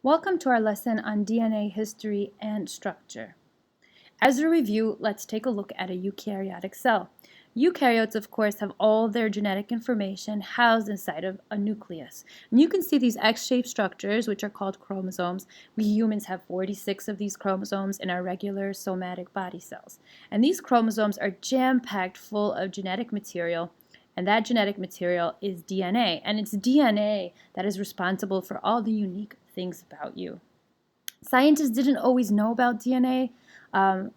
Welcome to our lesson on DNA history and structure. As a review, let's take a look at a eukaryotic cell. Eukaryotes, of course, have all their genetic information housed inside of a nucleus. And you can see these X-shaped structures, which are called chromosomes. We humans have 46 of these chromosomes in our regular somatic body cells. And these chromosomes are jam-packed full of genetic material. And that genetic material is DNA. And it's DNA that is responsible for all the unique things about you. Scientists didn't always know about DNA.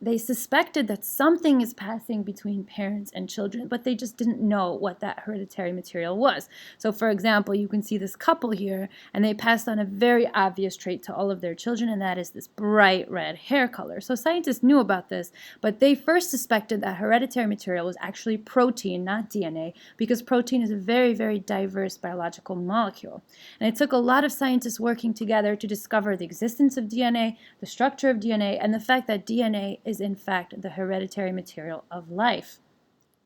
They suspected that something is passing between parents and children, but they just didn't know what that hereditary material was. So, for example, you can see this couple here, and they passed on a very obvious trait to all of their children, and that is this bright red hair color. So scientists knew about this, but they first suspected that hereditary material was actually protein, not DNA, because protein is a very, very diverse biological molecule. And it took a lot of scientists working together to discover the existence of DNA, the structure of DNA, and the fact that DNA is in fact the hereditary material of life.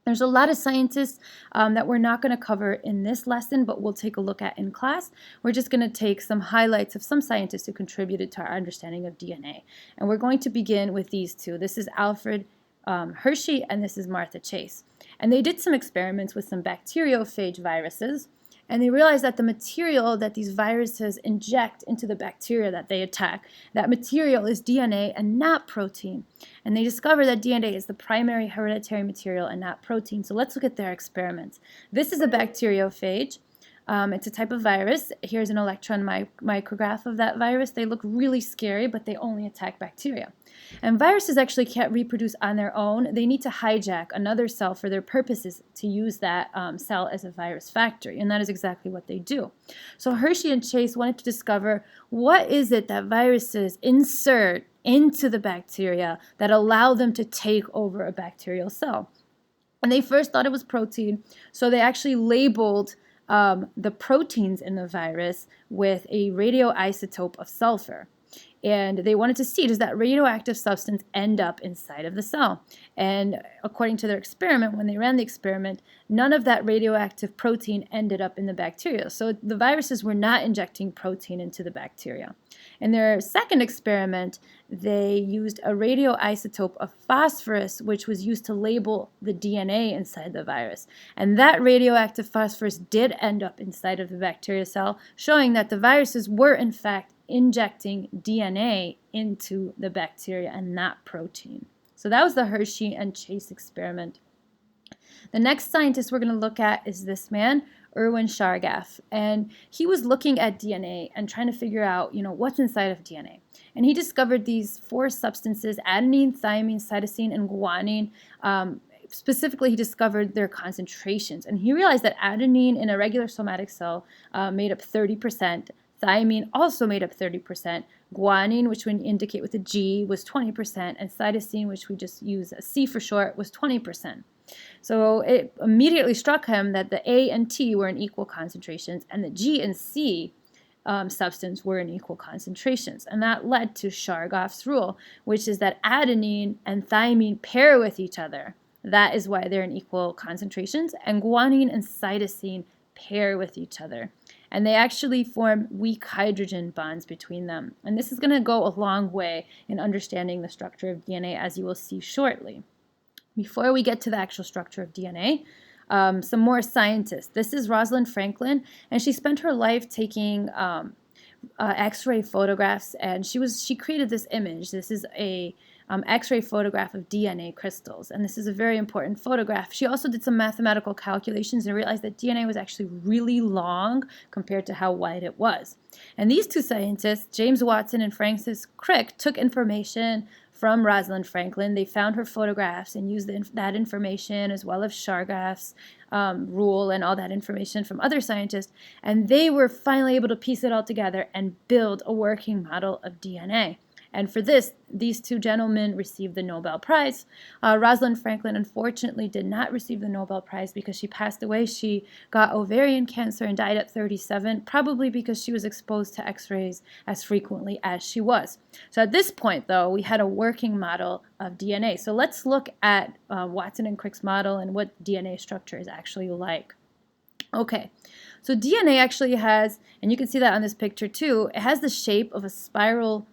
There's a lot of scientists that we're not going to cover in this lesson, but we'll take a look at in class. We're just going to take some highlights of some scientists who contributed to our understanding of DNA. And we're going to begin with these two. This is Alfred Hershey and this is Martha Chase. And they did some experiments with some bacteriophage viruses. And they realized that the material that these viruses inject into the bacteria that they attack, that material is DNA and not protein. And they discovered that DNA is the primary hereditary material and not protein. So let's look at their experiments. This is a bacteriophage. It's a type of virus. Here's an electron micrograph of that virus. They look really scary, but they only attack bacteria. And viruses actually can't reproduce on their own. They need to hijack another cell for their purposes to use that cell as a virus factory, and that is exactly what they do. So Hershey and Chase wanted to discover what is it that viruses insert into the bacteria that allow them to take over a bacterial cell. And they first thought it was protein, so they actually labeled the proteins in the virus with a radioisotope of sulfur. And they wanted to see, does that radioactive substance end up inside of the cell? And according to their experiment, when they ran the experiment, none of that radioactive protein ended up in the bacteria. So the viruses were not injecting protein into the bacteria. In their second experiment, they used a radioisotope of phosphorus, which was used to label the DNA inside the virus. And that radioactive phosphorus did end up inside of the bacteria cell, showing that the viruses were, in fact, injecting DNA into the bacteria and not protein. So that was the Hershey and Chase experiment. The next scientist we're going to look at is this man, Erwin Chargaff, and he was looking at DNA and trying to figure out, what's inside of DNA. And he discovered these four substances: adenine, thymine, cytosine, and guanine. Specifically, he discovered their concentrations, and he realized that adenine in a regular somatic cell made up 30%. Thymine also made up 30%. Guanine, which we indicate with a G, was 20%. And cytosine, which we just use a C for short, was 20%. So it immediately struck him that the A and T were in equal concentrations, and the G and C substance were in equal concentrations. And that led to Chargaff's rule, which is that adenine and thymine pair with each other. That is why they're in equal concentrations. And guanine and cytosine pair with each other. And they actually form weak hydrogen bonds between them. And this is going to go a long way in understanding the structure of DNA, as you will see shortly. Before we get to the actual structure of DNA, some more scientists. This is Rosalind Franklin, and she spent her life taking X-ray photographs, and she created this image. This is a X-ray photograph of DNA crystals, and this is a very important photograph. She also did some mathematical calculations and realized that DNA was actually really long compared to how wide it was. And these two scientists, James Watson and Francis Crick, took information from Rosalind Franklin. They found her photographs and used that information, as well as Chargaff's rule and all that information from other scientists, and they were finally able to piece it all together and build a working model of DNA. And for this, these two gentlemen received the Nobel Prize. Rosalind Franklin, unfortunately, did not receive the Nobel Prize because she passed away. She got ovarian cancer and died at 37, probably because she was exposed to X-rays as frequently as she was. So at this point, though, we had a working model of DNA. So let's look at Watson and Crick's model and what DNA structure is actually like. Okay, So DNA actually has, and you can see that on this picture too, it has the shape of a spiral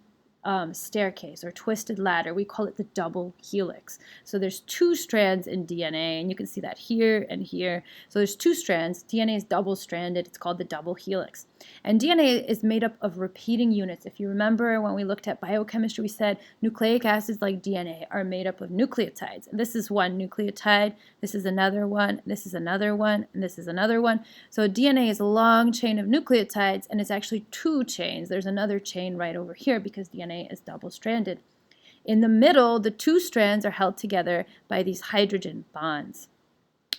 staircase or twisted ladder. We call it the double helix. So there's two strands in DNA, and you can see that here and here. So there's two strands. DNA is double-stranded. It's called the double helix. And DNA is made up of repeating units. If you remember when we looked at biochemistry, we said nucleic acids like DNA are made up of nucleotides. And this is one nucleotide, this is another one, this is another one, and this is another one. So DNA is a long chain of nucleotides, and it's actually two chains. There's another chain right over here because DNA is double-stranded. In the middle, the two strands are held together by these hydrogen bonds.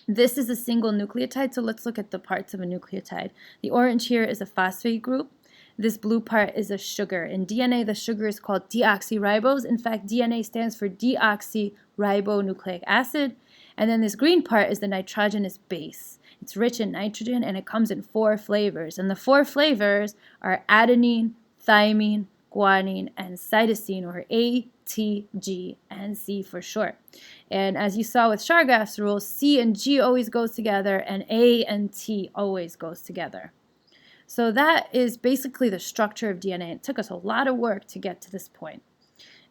This is a single nucleotide, so let's look at the parts of a nucleotide. The orange here is a phosphate group. This blue part is a sugar. In DNA, the sugar is called deoxyribose. In fact, DNA stands for deoxyribonucleic acid. And then this green part is the nitrogenous base. It's rich in nitrogen, and it comes in 4 flavors. And the 4 flavors are adenine, thymine, guanine, and cytosine, or A, T, G, and C for short. And as you saw with Chargaff's rule, C and G always goes together, and A and T always goes together. So that is basically the structure of DNA. It took us a lot of work to get to this point.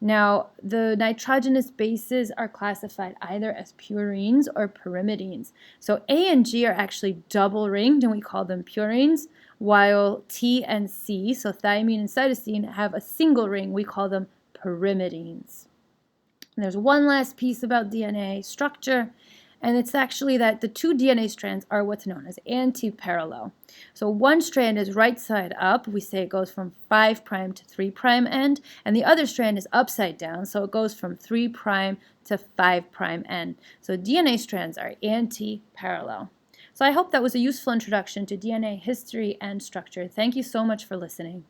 Now, the nitrogenous bases are classified either as purines or pyrimidines. So A and G are actually double-ringed, and we call them purines, while T and C, so thymine and cytosine, have a single ring. We call them pyrimidines. And there's one last piece about DNA structure, and it's actually that the two DNA strands are what's known as antiparallel. So one strand is right side up. We say it goes from 5' to 3' end, and the other strand is upside down, so it goes from 3' to 5' end. So DNA strands are antiparallel. So I hope that was a useful introduction to DNA history and structure. Thank you so much for listening.